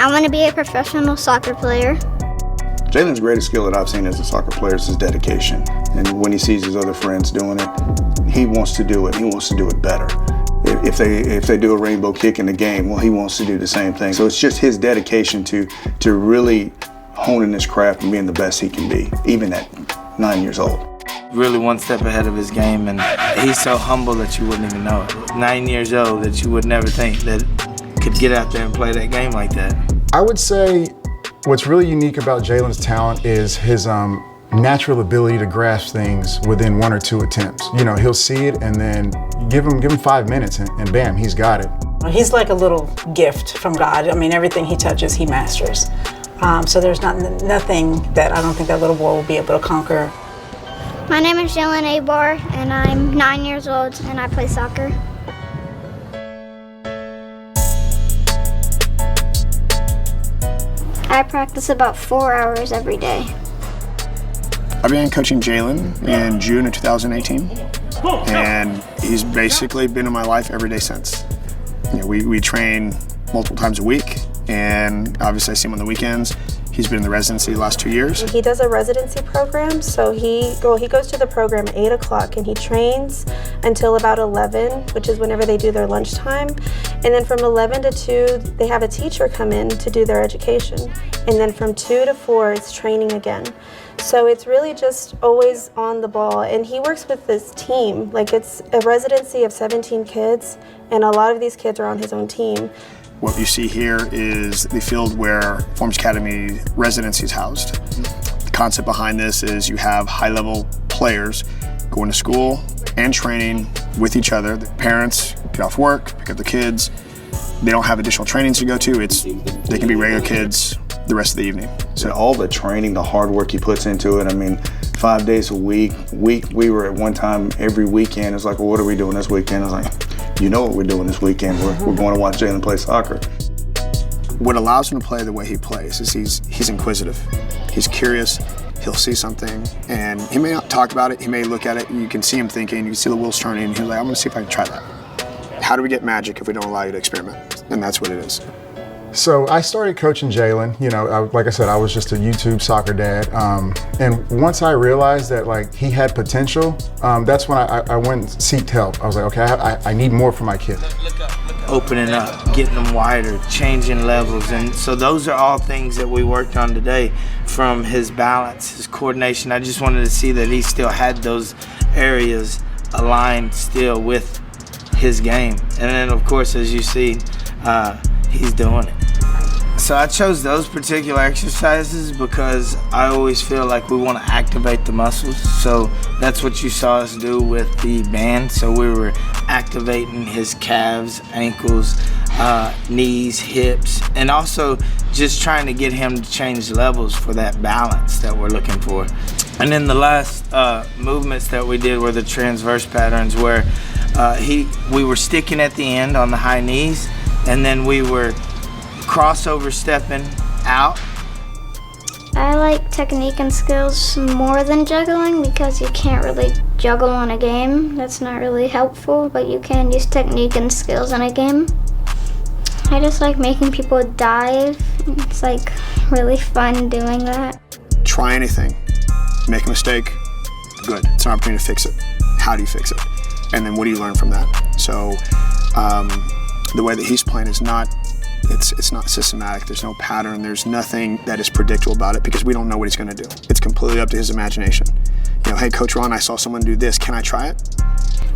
I want to be a professional soccer player. Jalen's greatest skill that I've seen as a soccer player is his dedication. And when he sees his other friends doing it, he wants to do it. He wants to do it better. If they do a rainbow kick in the game, well, he wants to do the same thing. So it's just his dedication to really honing his craft and being the best he can be, even at 9 years old. Really one step ahead of his game, and he's so humble that you wouldn't even know it. 9 years old, that you would never think that could get out there and play that game like that. I would say what's really unique about Jalen's talent is his natural ability to grasp things within 1 or 2 attempts. You know, he'll see it and then give him 5 minutes and bam, he's got it. He's like a little gift from God. I mean, everything he touches, he masters. So there's nothing that I don't think that little boy will be able to conquer. My name is Jalen Abar, and I'm 9 years old, and I play soccer. I practice about 4 hours every day. I began coaching Jalen in June of 2018, and he's basically been in my life every day since. You know, we train multiple times a week, and obviously I see him on the weekends. He's been in the residency the last 2 years. He does a residency program, so he goes to the program at 8 o'clock and he trains until about 11, which is whenever they do their lunchtime. And then from 11 to 2, they have a teacher come in to do their education. And then from 2 to 4, it's training again. So it's really just always on the ball. And he works with this team. Like, it's a residency of 17 kids, and a lot of these kids are on his own team. What you see here is the field where Performance Academy residency is housed. The concept behind this is you have high-level players going to school and training with each other. The parents get off work, pick up the kids. They don't have additional trainings to go to. They can be regular kids the rest of the evening. So all the training, the hard work he puts into it, I mean, 5 days a week. We were at one time every weekend. It's like, well, what are we doing this weekend? I was like, you know what we're doing this weekend. We're going to watch Jalen play soccer. What allows him to play the way he plays is he's inquisitive. He's curious. He'll see something, and he may not talk about it. He may look at it, and you can see him thinking. You can see the wheels turning, and he's like, I'm going to see if I can try that. How do we get magic if we don't allow you to experiment? And that's what it is. So I started coaching Jalen. You know, like I said, I was just a YouTube soccer dad. And once I realized that like he had potential, that's when I went and sought help. I was like, okay, I need more for my kid. Opening up, getting them wider, changing levels. And so those are all things that we worked on today, from his balance, his coordination. I just wanted to see that he still had those areas aligned still with his game. And then of course, as you see, he's doing it. So I chose those particular exercises because I always feel like we want to activate the muscles. So that's what you saw us do with the band. So we were activating his calves, ankles, knees, hips, and also just trying to get him to change levels for that balance that we're looking for. And then the last movements that we did were the transverse patterns, where we were sticking at the end on the high knees, and then we were crossover stepping out. I like technique and skills more than juggling because you can't really juggle on a game. That's not really helpful, but you can use technique and skills in a game. I just like making people dive. It's like really fun doing that. Try anything. Make a mistake. Good. It's an opportunity to fix it. How do you fix it? And then what do you learn from that? So the way that he's playing is not systematic. There's no pattern. There's nothing that is predictable about it because we don't know what he's going to do. It's completely up to his imagination. You know, hey, Coach Ron, I saw someone do this. Can I try it?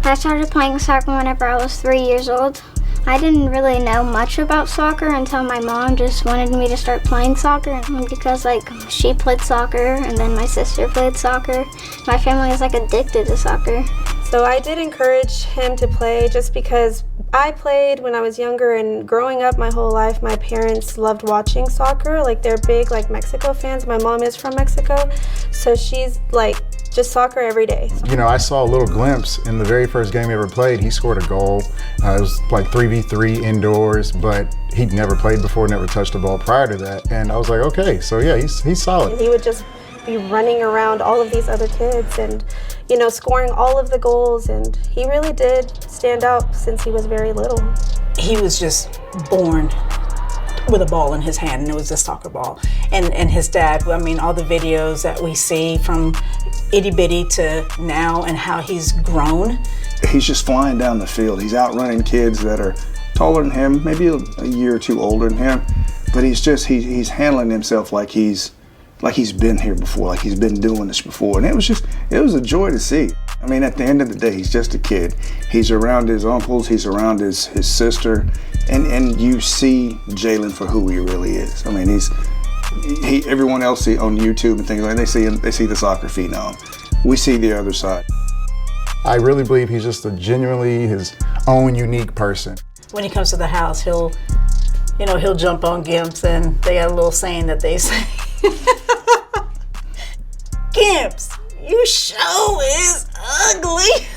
I started playing soccer whenever I was 3 years old. I didn't really know much about soccer until my mom just wanted me to start playing soccer, because like she played soccer and then my sister played soccer. My family is like addicted to soccer. So I did encourage him to play just because I played when I was younger, and growing up my whole life, my parents loved watching soccer. Like, they're big like Mexico fans. My mom is from Mexico, so she's like just soccer every day. You know, I saw a little glimpse in the very first game he ever played. He scored a goal. It was like 3v3 indoors, but he'd never played before, never touched a ball prior to that. And I was like, okay, so yeah, he's solid. And he would just be running around all of these other kids and, you know, scoring all of the goals. And he really did stand out since he was very little. He was just born with a ball in his hand, and it was a soccer ball. And his dad, I mean, all the videos that we see from itty bitty to now and how he's grown. He's just flying down the field. He's outrunning kids that are taller than him, maybe a year or two older than him, but he's handling himself like he's been here before, like he's been doing this before. And it was a joy to see. I mean, at the end of the day, he's just a kid. He's around his uncles, he's around his sister, and you see Jalen for who he really is. I mean, everyone else on YouTube and things like that, they see the soccer phenom. We see the other side. I really believe he's just a genuinely his own unique person. When he comes to the house, he'll jump on Gimps, and they got a little saying that they say, Gimps, you sure is ugly.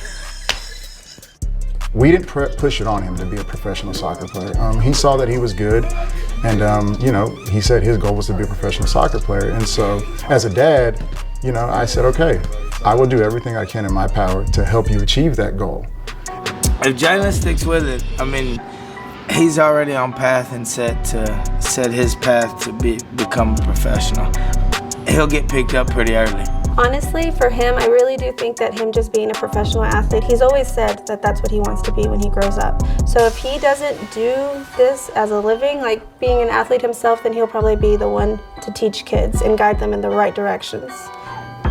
We didn't push it on him to be a professional soccer player. He saw that he was good, and he said his goal was to be a professional soccer player. And so, as a dad, I said, okay, I will do everything I can in my power to help you achieve that goal. If Jalen sticks with it, I mean, he's already on path and set his path to become a professional. He'll get picked up pretty early. Honestly, for him, I really do think that him just being a professional athlete, he's always said that that's what he wants to be when he grows up. So if he doesn't do this as a living, like being an athlete himself, then he'll probably be the one to teach kids and guide them in the right directions.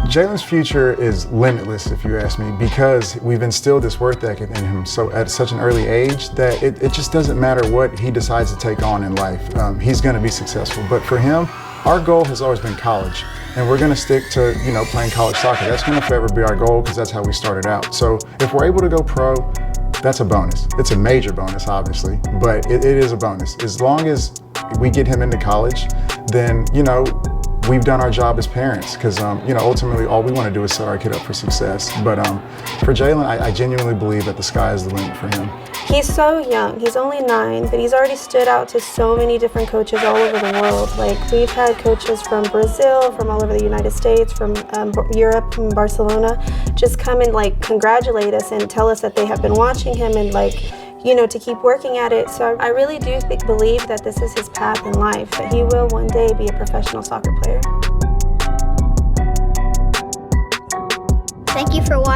Jalen's future is limitless, if you ask me, because we've instilled this work ethic in him so at such an early age that it just doesn't matter what he decides to take on in life. He's going to be successful. But for him, our goal has always been college, and we're going to stick to playing college soccer. That's going to forever be our goal because that's how we started out. So if we're able to go pro, that's a bonus. It's a major bonus, obviously, but it is a bonus. As long as we get him into college, then we've done our job as parents, because ultimately all we want to do is set our kid up for success. But for Jalen, I genuinely believe that the sky is the limit for him. He's so young. He's only 9, but he's already stood out to so many different coaches all over the world. Like, we've had coaches from Brazil, from all over the United States, from Europe, from Barcelona, just come and congratulate us and tell us that they have been watching him and to keep working at it. So I really do believe that this is his path in life, that he will one day be a professional soccer player. Thank you for watching.